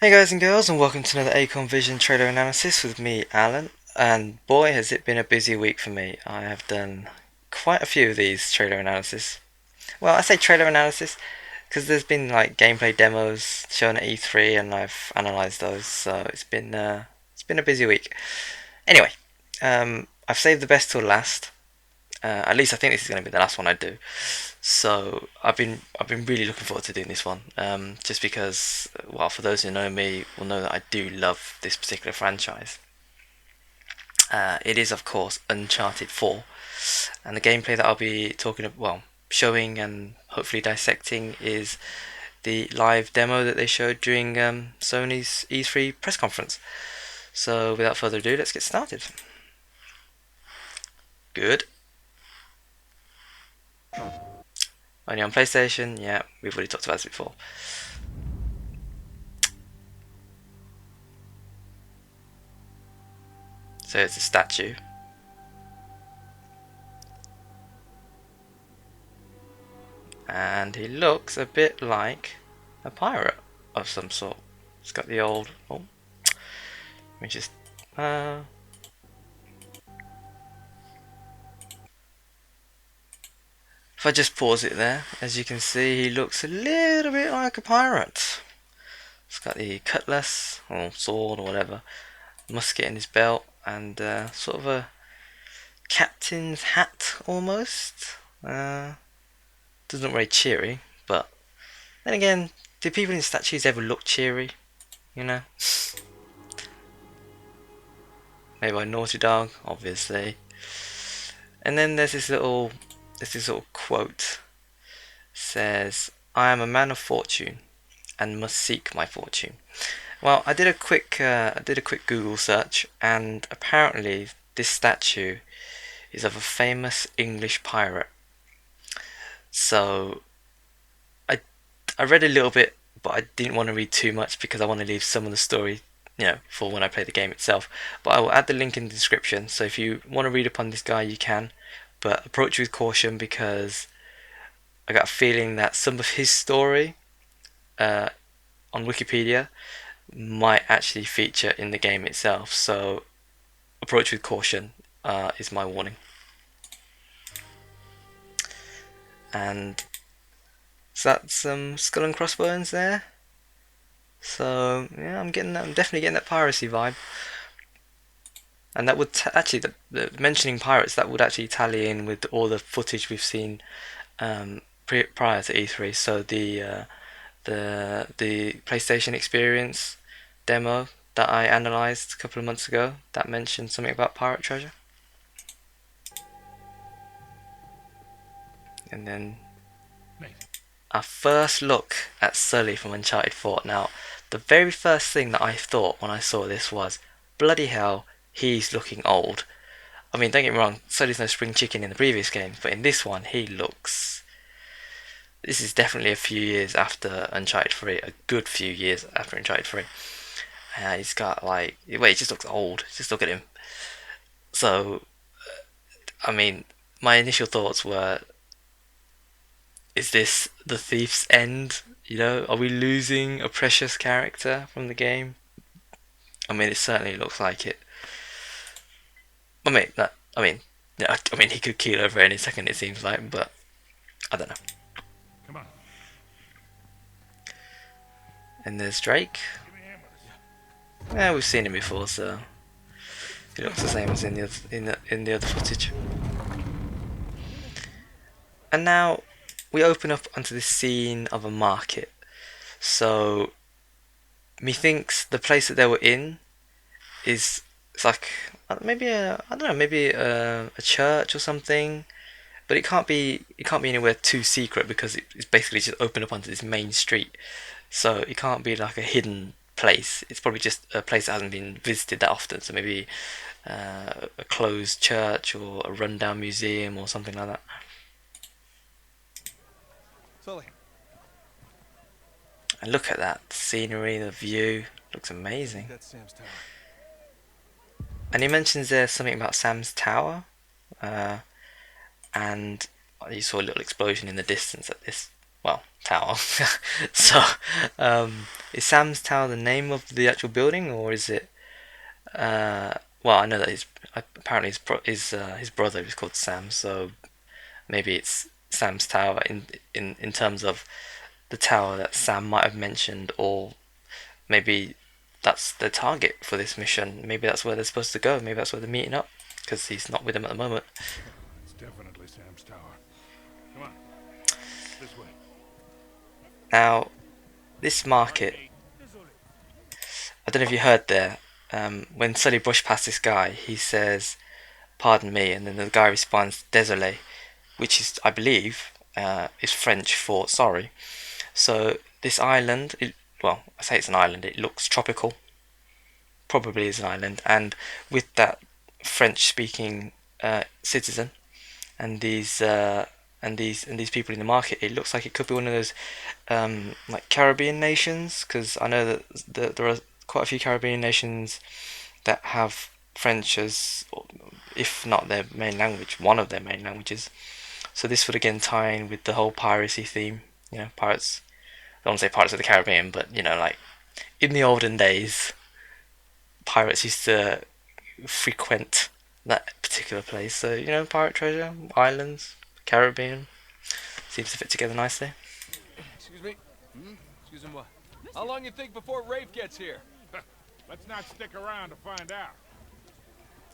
Hey guys and girls, and welcome to another AcornVision trailer analysis with me, Alan. And boy, has it been a busy week for me. I have done quite a few of these trailer analysis. Well, I say trailer analysis because there's been like gameplay demos shown at E3, and I've analysed those. So it's been a busy week. Anyway, I've saved the best till last. At least I think this is going to be the last one I do. So I've been really looking forward to doing this one. Just because, well, for those who know me, will know that I do love this particular franchise. It is of course Uncharted 4, and the gameplay that I'll be talking about, well, showing and hopefully dissecting is the live demo that they showed during Sony's E3 press conference. So without further ado, let's get started. Good. Only on PlayStation, yeah, we've already talked about this before. So it's a statue. And he looks a bit like a pirate of some sort. It's got the old... oh, let me just... if I just pause it there, as you can see, he looks a little bit like a pirate. He's got the cutlass, or sword, or whatever, musket in his belt, and sort of a captain's hat, almost. Doesn't look very cheery, but then again, do people in statues ever look cheery? You know? Made by Naughty Dog, obviously. And then there's this little quote. It says, "I am a man of fortune, and must seek my fortune." Well, I did a quick Google search, and apparently this statue is of a famous English pirate. So I read a little bit, but I didn't want to read too much because I want to leave some of the story, for when I play the game itself. But I will add the link in the description, so if you want to read upon this guy, you can. But approach with caution because I got a feeling that some of his story on Wikipedia might actually feature in the game itself. So approach with caution is my warning. And so that's some skull and crossbones there. So yeah, I'm definitely getting that piracy vibe. And that would actually, the mentioning pirates, that would actually tally in with all the footage we've seen prior to E3. So the PlayStation Experience demo that I analysed a couple of months ago, that mentioned something about pirate treasure. And then our first look at Sully from Uncharted 4. Now, the very first thing that I thought when I saw this was, bloody hell, he's looking old. I mean, don't get me wrong, Sully's no spring chicken in the previous game, but in this one, he looks... This is definitely a few years after Uncharted 3, a good few years after Uncharted 3. He's got like... Wait, he just looks old. Just look at him. So, I mean, my initial thoughts were, is this the Thief's end? Are we losing a precious character from the game? I mean, it certainly looks like it. I mean, he could keel over any second, it seems like, but I don't know. Come on. And there's Drake. Yeah, we've seen him before, so he looks the same as in the other footage. And now we open up onto this scene of a market. So methinks the place that they were in is, it's like maybe a church or something, but it can't be anywhere too secret because it's basically just opened up onto this main street. So it can't be like a hidden place. It's probably just a place that hasn't been visited that often. So maybe a closed church or a rundown museum or something like that. Sully. And look at that scenery, the view looks amazing. That's Sam's tower. And he mentions there something about Sam's tower, and you saw a little explosion in the distance at this well, tower. So, is Sam's Tower the name of the actual building, or is it? Well, I know that apparently his brother is called Sam, so maybe it's Sam's Tower in terms of the tower that Sam might have mentioned, or maybe that's the target for this mission. Maybe that's where they're supposed to go. Maybe that's where they're meeting up because he's not with them at the moment. It's definitely Sam's tower. Come on, this way. Now, this market, I don't know if you heard there. When Sully brushed past this guy, he says, "Pardon me," and then the guy responds, "Désolé," which is, I believe, is French for sorry. So this island, well, I say it's an island. It looks tropical. Probably is an island, and with that French-speaking citizen and these people in the market, it looks like it could be one of those like Caribbean nations, because I know that there are quite a few Caribbean nations that have French as, if not their main language, one of their main languages. So this would again tie in with the whole piracy theme. You know, pirates. I don't want to say Pirates of the Caribbean, but you know, like in the olden days, pirates used to frequent that particular place. So you know, pirate treasure, islands, Caribbean seems to fit together nicely. Excuse me? Excuse moi. How long you think before Rafe gets here? Let's not stick around to find out.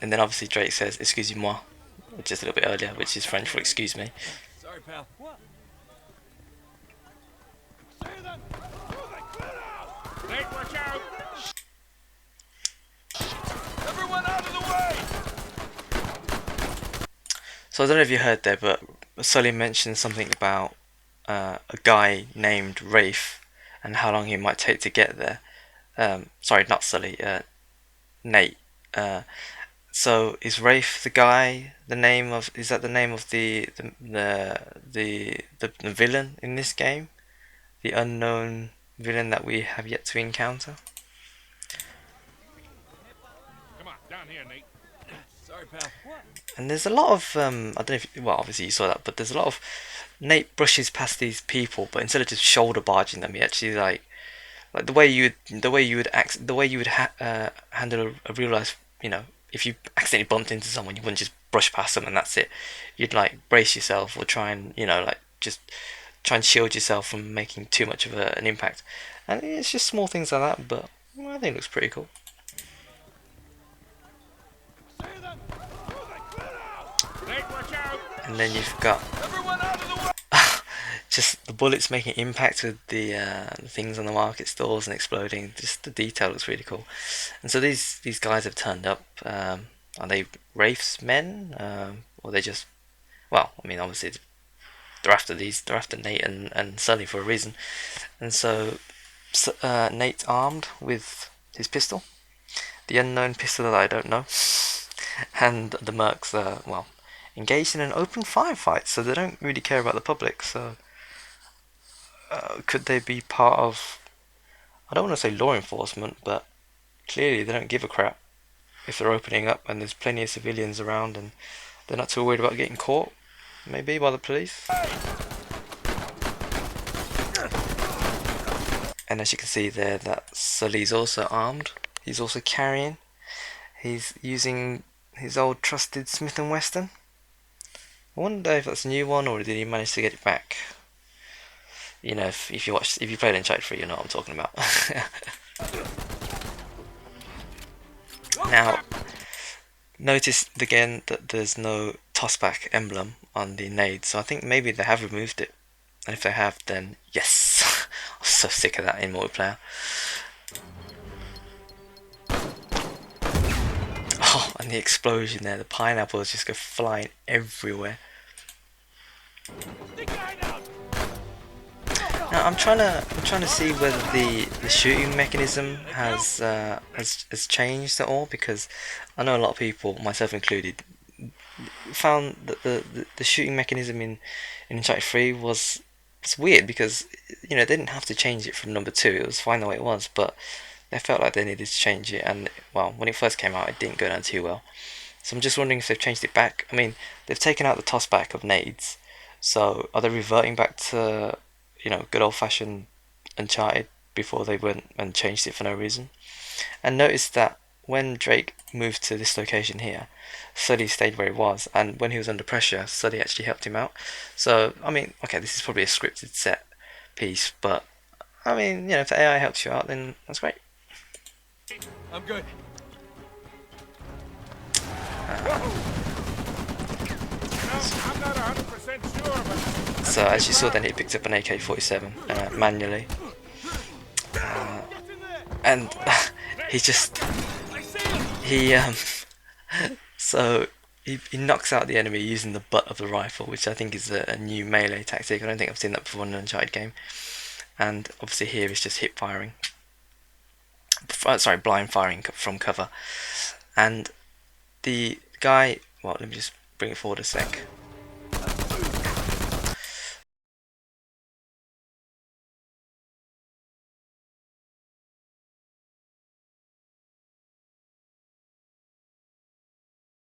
And then obviously Drake says "excusez-moi," just a little bit earlier, which is French for "excuse me." Sorry, pal. What? Nate, watch out! Everyone out of the way! So I don't know if you heard there, but Sully mentioned something about a guy named Rafe and how long he might take to get there. Sorry, not Sully. Nate. So is Rafe the guy? The name of is that the name of the villain in this game? The unknown villain that we have yet to encounter. Come on, down here, Nate. Sorry, pal. What? And there's a lot of I don't know if well obviously you saw that, but there's a lot of Nate brushes past these people, but instead of just shoulder barging them, he actually like the way you would handle a real life, you know, if you accidentally bumped into someone, you wouldn't just brush past them and that's it. You'd like brace yourself or try and like just try and shield yourself from making too much of an impact. And it's just small things like that, but well, I think it looks pretty cool. Nate, watch out! And then you've got Everyone out of the way! just the bullets making impact with the things on the market stalls and exploding. Just the detail looks really cool. And so these guys have turned up. Are they Rafe's men, or they just? Well, I mean, obviously they're after these. They're after Nate and Sully for a reason. And so Nate's armed with his pistol, the unknown pistol that I don't know, and the mercs are well engaged in an open firefight. So they don't really care about the public. So could they be part of? I don't want to say law enforcement, but clearly they don't give a crap if they're opening up and there's plenty of civilians around and they're not too worried about getting caught, maybe by the police. And as you can see there, that Sully's also armed. He's also carrying. He's using his old trusted Smith & Wesson. I wonder if that's a new one or did he manage to get it back? You know, if you played Uncharted 3, you know what I'm talking about. Now, notice again that there's no tossback emblem on the nade, so I think maybe they have removed it. And if they have, then yes. I'm so sick of that in multiplayer. Oh, and the explosion there, the pineapples just go flying everywhere. Now I'm trying to see whether the shooting mechanism has changed at all, because I know a lot of people, myself included, found that the shooting mechanism in Uncharted 3 was it's weird, because you know they didn't have to change it from number 2. It was fine the way it was, but they felt like they needed to change it, and well, when it first came out, it didn't go down too well. So I'm just wondering if they've changed it back. I mean, they've taken out the tossback of nades, so are they reverting back to good old-fashioned Uncharted before they went and changed it for no reason. And notice that when Drake moved to this location here, Sully stayed where he was, and when he was under pressure, Sully actually helped him out. So, I mean, okay, this is probably a scripted set piece, but I mean, if the AI helps you out, then that's great. I'm good. I'm not 100% sure, but So as you saw, then he picked up an AK-47 manually, and he just he so he knocks out the enemy using the butt of the rifle, which I think is a new melee tactic. I don't think I've seen that before in an Uncharted game. And obviously here is just hip firing, sorry, blind firing from cover. And the guy, well, let me just bring it forward a sec.